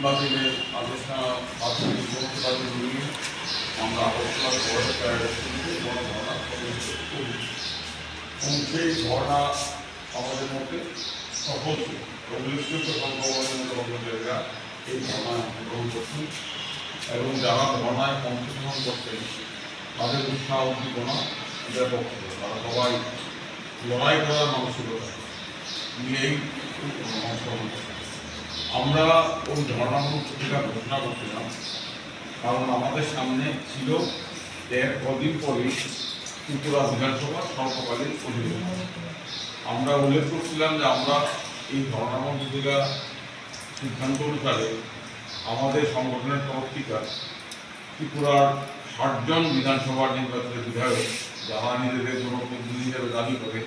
বাতিলের আদেশটা বাতিল নিয়ে আমরা আলোচনার পরে বড় ধর্ণা করি এবং সেই ধর্ণা আমাদের মধ্যে সফল ছিল। উল্লেখযোগ্য সংখ্যা এই ধর্ণায় অংশগ্রহণ করছেন এবং যারা ধর্ণায় অংশগ্রহণ করছেন তাদের উৎসাহ উদ্দীপনা ব্যাপক ছিল। তারা সবাই লড়াই করার মানসিকতা নিয়েই অংশগ্রহণ করছেন। আমরা ওই ধর্ণামূলক পত্রিকা ঘোষণা করছিলাম কারণ আমাদের সামনে ছিল এর কদিন পরেই ত্রিপুরা বিধানসভার স্বল্পকালীন অধিবেশন। আমরা উল্লেখ করছিলাম যে আমরা এই ধর্ণামূলক পত্রিকা সিদ্ধান্ত অনুসারে আমাদের সংগঠনের তরফ থেকে ত্রিপুরার ৬০ জন বিধানসভার নির্বাচিত বিধায়ক যারা নিজেদের জনপ্রতিনিধি হিসেবে দাবি করে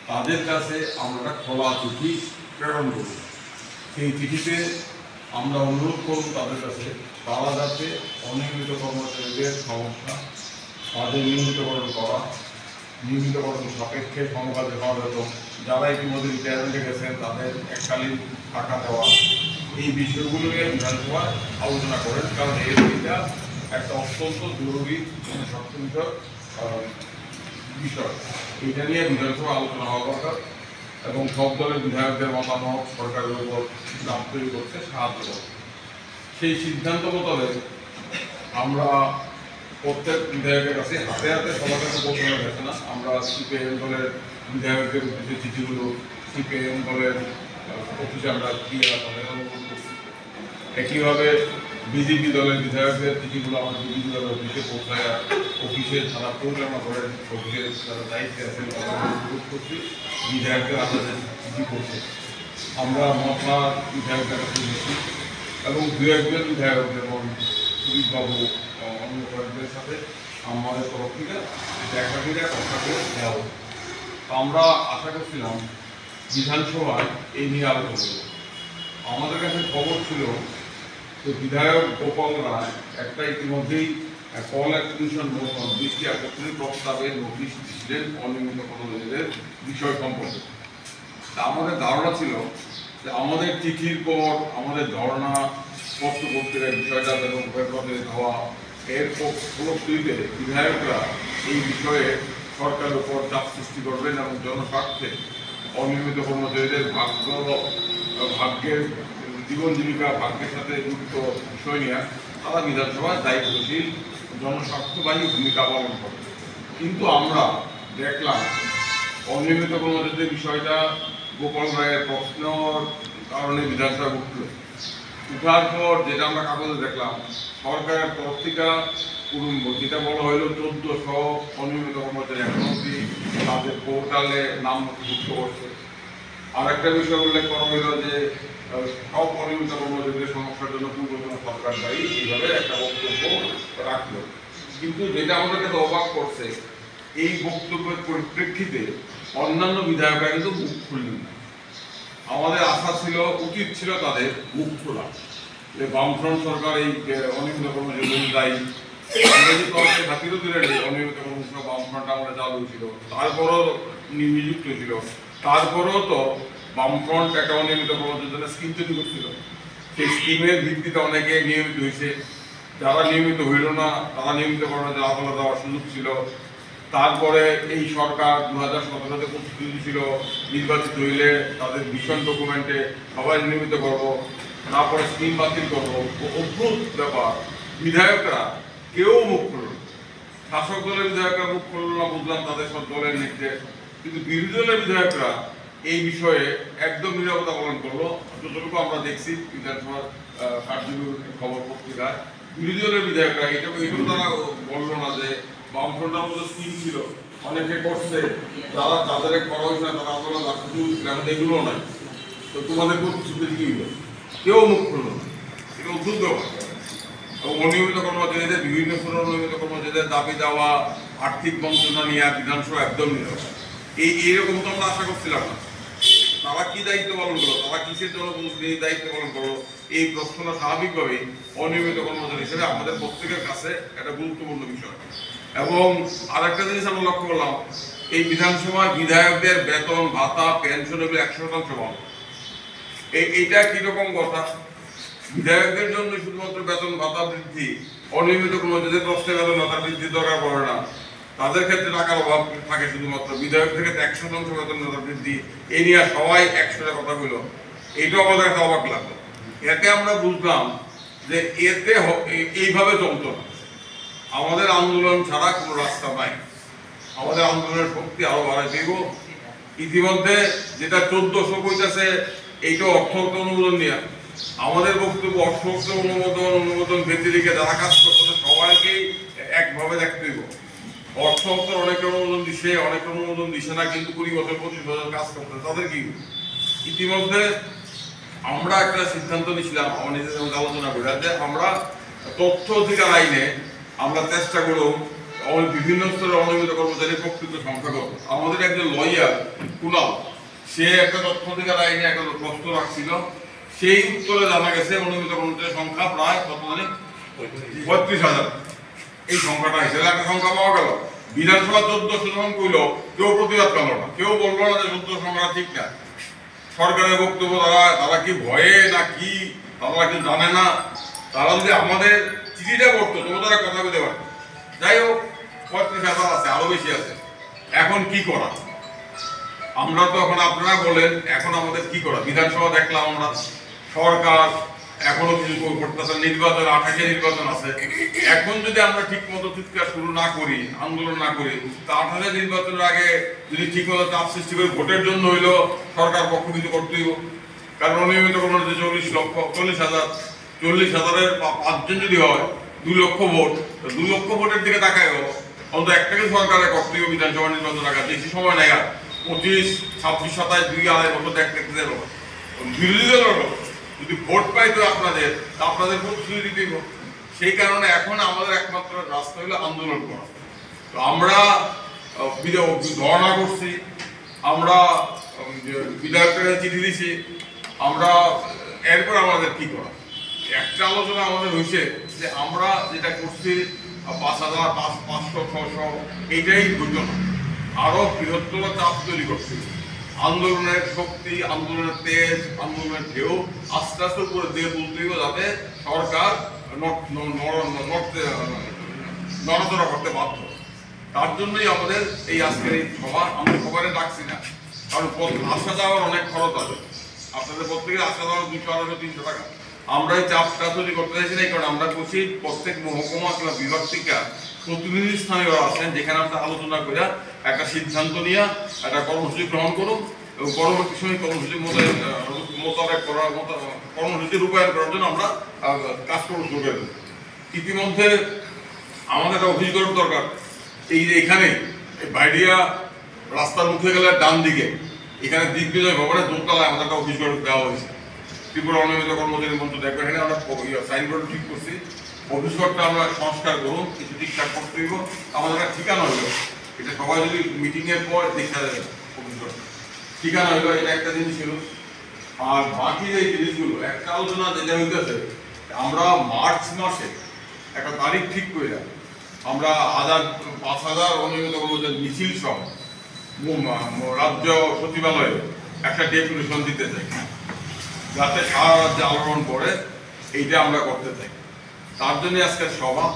তাদের কাছে আমরা একটা খোলা চিঠি প্রেরণ করি। সেই চিঠিতে আমরা অনুরোধ করব তাদের কাছে তারা যাতে অনিয়মিত কর্মচারীদের সমস্যা তাদের নিয়মিতকরণ করা, নিয়মিতকরণ সাপেক্ষে সমকাজে হওয়া বেতন, যারা ইতিমধ্যে রিটায়ারমেন্টে গেছেন তাদের এককালীন টাকা দেওয়া, এই বিষয়গুলো নিয়ে বিধানসভায় আলোচনা করেন। কারণ এটা একটা অত্যন্ত জরুরি স্বার্থনিত বিষয়। এটা নিয়ে বিধানসভা আলোচনা হওয়া দরকার এবং সব দলের বিধায়কদের মতামত সরকারের উপর চাপ তৈরি করতে সাহায্য করবে। সেই সিদ্ধান্ত মোতাবেক আমরা প্রত্যেক বিধায়কের কাছে হাতে হাতে সবার কাছে পৌঁছানো গেছে না। আমরা সিপিআইএম দলের বিধায়কদের উদ্দেশ্যে চিঠিগুলো সিপিআইএম দলের অফিসে আমরা দিয়ে অনুরোধ করছি। একইভাবে বিজেপি দলের বিধায়কদের চিঠিগুলো আমরা বিজেপি দলের অফিসে পৌঁছায় অফিসে যারা পরিচালনা করেন অফিসে যারা দায়িত্বে আছেন অনুরোধ করছি বিধায়কদের আমাদের চিঠি করছে। আমরা মশলা বিধায়কদের কাছে দিচ্ছি এবং দু একজন বিধায়ক যেমন সুদীপবাবু অন্য কয়েকদের সাথে আমাদের তরফ থেকে দেখা করে কথা বলে দেওয়া হবে। আমরা আশা করছিলাম বিধানসভায় এই নিয়ে আলোচনা করব। আমাদের কাছে খবর ছিল যে বিধায়ক গোপাল রায় একটা ইতিমধ্যেই কল অ্যাপ্লিকেশন মতন ২০টি আপত্তির প্রস্তাবে নোটিশ দিয়েছিলেন অনিয়মিত কর্মচারীদের বিষয় সম্পর্কে। আমাদের ধারণা ছিল যে আমাদের চিঠির পর আমাদের ধর্ণা স্পষ্ট পত্রিকার বিষয়টা হওয়া এর ফলশ্রুতিতে বিধায়করা এই বিষয়ে সরকারের উপর চাপ সৃষ্টি করবেন এবং জনস্বার্থে অনিয়মিত কর্মচারীদের ভাগ্যের জীবন জীবিকা ভাগ্যের সাথে যুক্ত বিষয় নিয়ে তারা বিধানসভায় দায়িত্বশীল জনস্বার্থবাহী ভূমিকা পালন করে। কিন্তু আমরা দেখলাম অনিয়মিত কর্মচারীদের বিষয়টা গোপাল রায়ের প্রশ্নর কারণে বিধানসভায় উঠার পর যেটা আমরা কাগজে দেখলাম সরকারের তরফ থেকে যেটা বলা হইল ১৪০০ অনিয়মিত কর্মচারী এখন অব্দি তাদের পোর্টালে নাম নথিভুক্ত করছে। আর একটা বিষয় উল্লেখ করা হইল যে সব অনিয়মিত কর্মচারীদের সমস্যার জন্য পূর্বতন সরকার দায়ী, এইভাবে একটা বক্তব্য রাখলো। কিন্তু যেটা আমাদের কাছে অবাক করছে এই বক্তব্যের পরিপ্রেক্ষিতে অন্যান্য বিধায়করা কিন্তু মুখ খুললেন না। আমাদের আশা ছিল উচিত ছিল তাদের মুখ খোলা যে বামফ্রন্ট সরকার এই অনিয়মিত কর্মচারীদের দায়ী, ইংরেজি তরফে খাতিরও দিলে অনিয়মিত কর্মচারী বামফ্রন্ট আমরা চালু ছিল, তারপরও নিযুক্ত ছিল, তারপরেও তো বামফ্রন্ট একটা অনিয়মিত কর্মচারীর জন্য স্কিম তৈরি করছিল। সেই স্কিমের ভিত্তিতে অনেকে নিয়মিত হয়েছে, যারা নিয়মিত হইল না তারা নিয়মিত কর্মচারী আদালত দেওয়ার সুযোগ ছিল। তারপরে এই সরকার 2017-তে প্রতিশ্রুতি ছিল নির্বাচিত হইলে তাদের ভিশন ডকুমেন্টে সবাই নিয়মিত করবো, তারপরে স্কিম বাতিল করবো। অদ্ভুত ব্যাপার, বিধায়করা কেউ মুখ খুলল না। শাসক দলের বিধায়করা মুখ খুলল না বুঝলাম তাদের সব দলের নির্দেশ, কিন্তু বিরোধী দলের বিধায়করা এই বিষয়ে একদম নীরবতা পালন করলো। যতটুকু আমরা দেখছি বিধানসভার কার্যকর খবর পত্রিকায় বিরোধী দলের বিধায়করা এটাও তারা বললো না যে বামফ্রন্টের মতো স্কিম ছিল অনেকে করছে, যারা তাদের করা হয়েছে না তারা বললো এগুলো নাই, তো তোমাদের প্রতিশ্রুতি কি হলো, কেউ মুখ খুলল না। এটা অদ্ভুত ব্যাপার। এবং অনিয়মিত কর্মচারীদের বিভিন্ন অনিয়মিত কর্মচারীদের দাবি দেওয়া, আর্থিক বঞ্চনা নিয়ে বিধানসভা একদম নিরব। এইরকম তো আমরা আশা করছিলাম না। তারা কি দায়িত্ব পালন করলো, তারা কিসের জনপ্রতিনিধি দায়িত্ব পালন করলো, এই প্রশ্নটা স্বাভাবিকভাবেই অনিয়মিত কর্মচারী হিসেবে আমাদের প্রত্যেকের কাছে একটা গুরুত্বপূর্ণ বিষয়। এবং আরেকটা জিনিস আমরা লক্ষ্য করলাম, এই বিধানসভায় বিধায়কদের বেতন ভাতা পেনশন এগুলো 100% পাবো। এইটা কিরকম কথা, বিধায়কদের জন্য শুধুমাত্র বেতন ভাতা বৃদ্ধি, অনিয়মিত কোনো যাদের কষ্টে বেতন ভাতা বৃদ্ধির দরকার পড়ে না, তাদের ক্ষেত্রে টাকার অভাব থাকে শুধুমাত্র। বিধায়ক থেকে 100% বেতন ভাতা বৃদ্ধি, এই নিয়ে সবাই 100টা কথা বলল, এইটাও আমাদের একটা অবাক লাগলো। এতে আমরা বুঝলাম যে এতে এইভাবে চলতো না। আমাদের আন্দোলন ছাড়া কোনো রাস্তা নাই। আমাদের আন্দোলনের শক্তি আরো বাড়াই দিব। ইতিমধ্যে যেটা 1400 কইতেছে, এইটা অর্থগত অনুমোদন নিয়ে আমাদের বক্তব্য অর্থগত অনুমোদন ব্যতিরিকে যারা কাজ করতেছে সবাইকেই একভাবে দেখতে দিব। অর্থগত অনেক অনুমোদন দিছে, অনেক অনুমোদন দিছে না, কিন্তু 20 বছর 25 বছর কাজ করতেছে, তাদের কি? ইতিমধ্যে আমরা একটা সিদ্ধান্ত নিয়েছিলাম আমার নিজেদের মধ্যে আলোচনা করে, যে আমরা তথ্য অধিকার আইনে আমরা চেষ্টা করব বিভিন্ন স্তরের অনিয়মিত কর্মচারীর প্রকৃত সংখ্যা কত। আমাদের একজন লয়ার কুনাল, সে একটা তথ্য অধিকার আইনে একটা প্রশ্ন রাখছিল, সেই উত্তরে জানা গেছে অনিয়মিত কর্মচারীর সংখ্যা প্রায় কত জানি 35,000। এই সংখ্যাটা হিসেবে একটা সংখ্যা পাওয়া গেল। বিধানসভা 1400 যখন কইল, কেউ প্রতিবাদ করলো না, কেউ বললো না যে 1400 সংখ্যা ঠিক না। সরকারের বক্তব্য তারা কি ভয়ে না কি, তারা কি জানে না? তারা যদি আমাদের চিঠিটা করতো তবু তারা কথা বলতে পারত। যাই হোক, 35,000 আছে, আরো বেশি আছে। এখন কি করা? আমরা তো এখন আপনারা বলেন এখন আমাদের কি করা? বিধানসভা দেখলাম আমরা, সরকার এখনো কিছু করতেছে, নির্বাচন 28 নির্বাচন আছে। এখন যদি আমরা ঠিক মতো চিৎকার শুরু না করি, আন্দোলন না করি, তা 28 নির্বাচনের আগে যদি ঠিক মতো চাপ সৃষ্টি করে ভোটের জন্য হইলো সরকার পক্ষ কিছু করতেই। কারণ অনিয়মিত কোনো 40,000-40,000-এর 5 জন যদি হয় 2 লক্ষ ভোট, 2 লক্ষ ভোটের দিকে তাকায় অন্তত একটাকে সরকারের করতেই বিধানসভা নির্বাচন আগে বেশি সময় নেই। 25, 26, 27, 2-2.5 বছর দেখতে বিরোধী দলের যদি ভোট পাইতো আপনাদের ভোট শুরু দিতেই। সেই কারণে এখন আমাদের একমাত্র রাস্তা হলো আন্দোলন করা। তো আমরা ধর্ণা করছি, আমরা বিধায়কের চিঠি দিছি, আমরা এরপর আমাদের কি করা? একটা আলোচনা আমাদের হয়েছে যে আমরা যেটা করছি 5,000, 500, 600 এইটাই হইত না, আরো বৃহত্তর চাপ তৈরি করছি। আন্দোলনের শক্তি, আন্দোলনের তেজ, আন্দোলনের ঢেউ আস্তে আস্তে উপরে দিয়ে তুলতে হবে, যাতে সরকার নড়াচড়া করতে বাধ্য। তার জন্যই আমাদের এই আজকের এই সভা। আমরা সবাই ডাকছি না, কারণ আসা যাওয়ার অনেক খরচ আছে। আপনাদের প্রত্যেকের আসা যাওয়ার 200, 250, 300 টাকা। আমরা এই চাপটা তৈরি করতে চাইছি না, কারণ আমরা খুশি প্রত্যেক মহকুমা কিংবা বিভাগ থেকে প্রতিনিধি স্থানীয় আছেন, যেখানে আমরা আলোচনা করে একটা সিদ্ধান্ত নিয়ে একটা কর্মসূচি গ্রহণ করুন এবং পরবর্তী সময় কর্মসূচি মোতাবেক করার মতো কর্মসূচি রূপায়ণ করার জন্য আমরা কাজ শুরু করে দেব। ইতিমধ্যে আমাদের একটা অফিস করার দরকার। এইখানে বাইরিয়া রাস্তার মুখে গেলে ডান দিকে এখানে দিগ্বিজয় ভবনের দোতলায় আমাদের একটা অফিস করে দেওয়া হয়েছে। ত্রিপুরা অনিয়মিত কর্মচারী মঞ্চ দেখবেন, এখানে আমরা সাইনবোর্ড ঠিক করছি। অফিস ঘরটা আমরা সংস্কার করুন, কিছু ঠিকঠাক করতে দিব। আমাদের একটা ঠিকানা হইল, এটা সবাই যদি মিটিং এর পর দেখা যাবে। অফিস ঘরটা ঠিকানা হইলো, এটা একটা জিনিস ছিল। আর বাকি যে জিনিসগুলো একটা আলোচনা যেটা হইতেছে, আমরা মার্চ মাসে একটা তারিখ ঠিক করে আমরা 5,000 অনিয়মিত কর্মচারী মিছিল সহ রাজ্য সচিবালয়ে একটা ডেপুটেশন দিতে চাই, যাতে সারা রাজ্যে আলোড়ন করে। এইটা আমরা করতে চাই। তার জন্য আজকের সভা।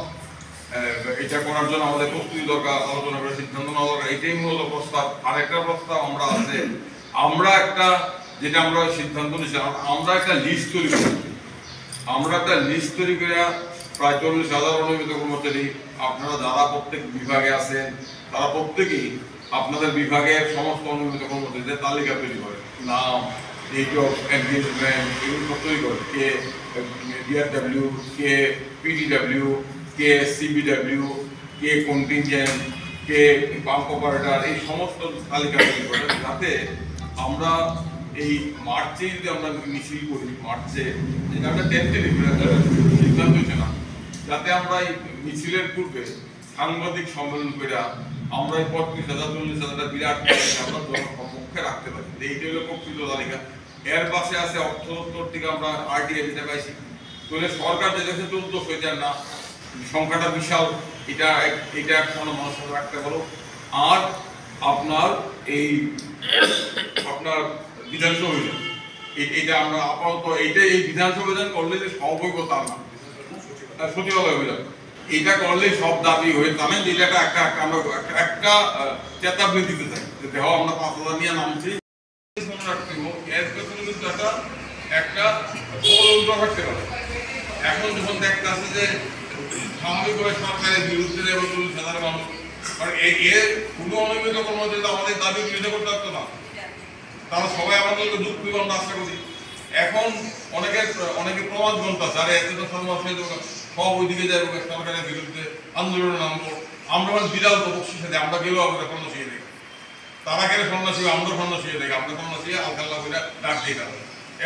এটা করার জন্য আমাদের প্রস্তুতি দরকার, আলোচনা করে সিদ্ধান্ত নেওয়া দরকার। এটাই মূলত প্রস্তাব। আরেকটা প্রস্তাব আমরা আছে, আমরা একটা যেটা আমরা সিদ্ধান্ত নিয়েছিলাম, আমরা একটা লিস্ট তৈরি করছি। আমরা একটা লিস্ট তৈরি করে প্রায় 40,000 অনিয়মিত কর্মচারী, আপনারা যারা প্রত্যেক বিভাগে আছেন তারা প্রত্যেকেই আপনাদের বিভাগের সমস্ত অনিয়মিত কর্মচারীদের তালিকা তৈরি করে, নাম, ডেট অফ এনগেজমেন্ট, এগুলো তৈরি করে, কে ডিআরডব্লিউ, কে পিডিডব্লিউ, কে সিবিডব্লিউ, কে কন্টিনজেন্ট, কে পাম্প অপারেটর, এই সমস্ত তালিকা তৈরি করে, যাতে আমরা এই মার্চে যদি আমরা মিছিল করি, মার্চে যেটা আমরা সিদ্ধান্ত হচ্ছে না, যাতে আমরা এই মিছিলের পূর্বে সাংবাদিক সম্মেলন করে আমরা এই 35,000, 40,000 বিরাট আমরা জনসমক্ষে রাখতে পারি। এইটা হলো প্রকৃত তালিকা। এর পাশে আছে অর্থ দপ্তর থেকে আমরা আরটিআই দিতে পাইছি। তাহলে সরকার যে দেশে 1400 না, সংখ্যাটা বিশাল। এটা একটা মানুষ রাখতে পারো। আর আপনার এই আপনার বিধানসভা এটা আমরা আপাতত এই বিধানসভা অভিযান করলে যে সব হইব তা না, সচিবালয় অভিযান এটা করলে সব দাবি হয়ে জানেন যে এটা আমরা একটা চেতাবনী দিতে চাই যে দেহ আমরা 5,000 নিয়ে নামছি, মনে রাখতে হবে এর পেছনে কিন্তু একটা থাকতে পারে। এখন যখন দেখতে আছে যে স্বাভাবিকভাবে সরকারের বিরুদ্ধে এবং সাধারণ মানুষ, কারণ এর কোনো অনিয়মিত কর্মচারী আমাদের দাবি বিরোধিতা করতে পারতো না, তারা সবাই আমাদেরকে দুঃখ আমরা আশা করি। এখন অনেকে প্রমাদ গ্রন্থ আছে, আরে এত সব ওইদিকে যাবো সরকারের বিরুদ্ধে আন্দোলনে নামবো, আমরা বিড়াল তো বক্সি সাথে আমরা গেলেও আমরা সন্ন্যাসী দেখি, তারা গেলে সন্ন্যাসী আমরা সন্ন্যাসী দেখি, আমরা সন্ন্যাসী আলখাল্লা করে ডাক দিয়ে গেল।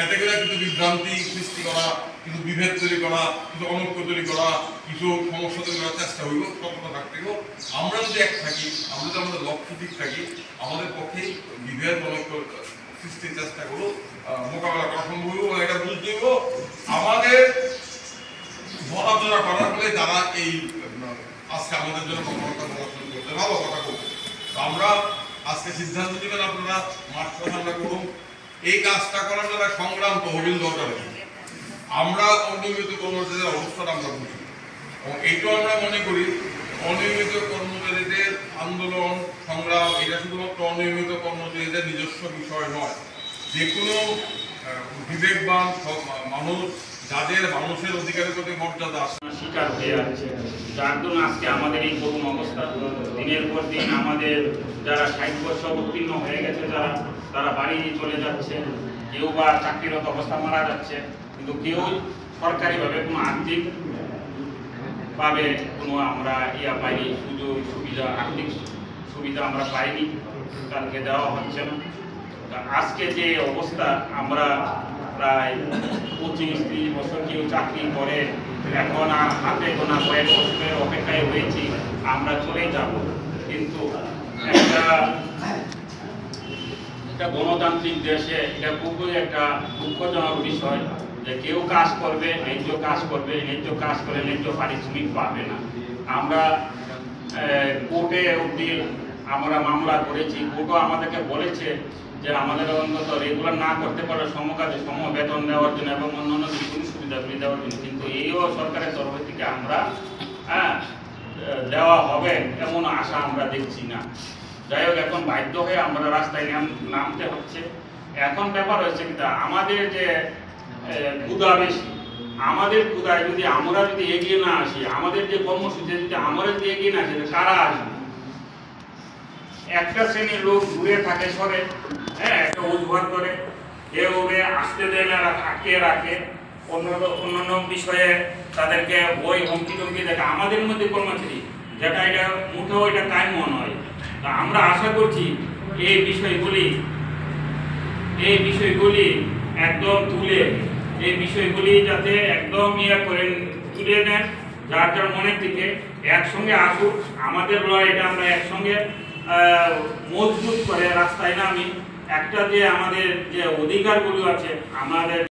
এতে করে কিছু বিভ্রান্তি সৃষ্টি করা, কিছু বিভেদ তৈরি করা, কিছু অনৈক্য তৈরি করা, কিছু সমস্যা তৈরি করার চেষ্টা হইব। সতর্ক থাকতে হইব। আমরা যদি এক থাকি, আমরা যদি আমাদের লক্ষ্য ঠিক থাকি, আমাদের পক্ষেই বিভেদ অনৈক্য সৃষ্টির চেষ্টাগুলো মোকাবেলা করা সম্ভব হইব। এটা বুঝতে হইব আমাদের ধরাধরা করার ফলে যারা এই আজকে আমাদের জন্য কথাবার্তা বলা শুরু করতে ভালো কথা বলবো, আমরা আজকে সিদ্ধান্ত নেবেন আপনারা মাঠ প্রধানরা করুন। এই কাজটা করার জন্য সংগ্রাম তহবিল দরকার। আমরা অনিয়মিত কর্মচারীদের অবস্থাটা আমরা বুঝি এবং এইটাও আমরা মনে করি অনিয়মিত কর্মচারীদের আন্দোলন সংগ্রাম এটা শুধুমাত্র অনিয়মিত কর্মচারীদের নিজস্ব বিষয় নয়। যে কোনো বিবেকবান মানুষ যাদের মানুষের অধিকারের প্রতি মর্যাদা শিকার হয়ে আছে, যার জন্য আজকে আমাদের এই করুণ অবস্থা। দিনের পর দিন আমাদের যারা 60 বছর উত্তীর্ণ হয়ে গেছে তারা বাড়ি চলে যাচ্ছে, কেউ বা চাকরিরত অবস্থা মারা যাচ্ছে, কিন্তু কেউ সরকারিভাবে কোনো আর্থিক ভাবে কোনো আমরা পাইনি, সুযোগ সুবিধা আর্থিক সুবিধা আমরা পাইনি, তাদেরকে দেওয়া হচ্ছে না। আজকে যে অবস্থা, আমরা প্রায় 25-30 বছর কেউ চাকরি করে, এখন আর হাতে গোনা কয়েক বছরের অপেক্ষায় হয়েছি আমরা চলে যাব। কিন্তু একটা গণতান্ত্রিক দেশে এটা খুবই একটা দুঃখজনক বিষয় যে কেউ কাজ করবে, ন্যায্য কাজ করবে, ন্যায্য কাজ করে ন্যায্য পারিশ্রমিক পাবে না। আমরা কোর্টে অবধি আমরা মামলা করেছি, কোর্টও আমাদেরকে বলেছে যে আমাদের অন্তত রেগুলার না করতে পারলে সমকাজে সম বেতন দেওয়ার জন্য এবং অন্যান্য বিভিন্ন সুবিধাগুলি দেওয়ার জন্য, কিন্তু এইও সরকারের তরফ থেকে আমরা দেওয়া হবে এমন আশা আমরা দেখছি না। যাই হোক, এখন বাধ্য হয়ে আমরা রাস্তায় নামতে হচ্ছে। এখন ব্যাপার হচ্ছে কিন্তু আমাদের যে ক্ষুধা বেশি, আমাদের ক্ষুধায় যদি আমরা যদি এগিয়ে না আসি, আমাদের যে কর্মসূচি যদি আমরা যদি এগিয়ে না আসি, কারা আসবে? একটা শ্রেণীর লোক দূরে থাকে সরে, একটা অজুহাত করে, কেউ আসতে দেয় না, আটকে রাখে, অন্যান্য বিষয়ে তাদেরকে বই হুমকি টুমকি দেখে। আমাদের মধ্যে কর্মচারী যেটা এটা মুঠেও এটা কাম্য নয়। তা আমরা আশা করছি এই বিষয়গুলি একদম এই বিষয়গুলি যাতে একদম করে তুলে নেন, যার যার মনের থেকে একসঙ্গে আসুক, আমাদের লড়াইটা আমরা একসঙ্গে মজবুত করে রাস্তায় নামি। একটা যে আমাদের যে অধিকারগুলো আছে আমাদের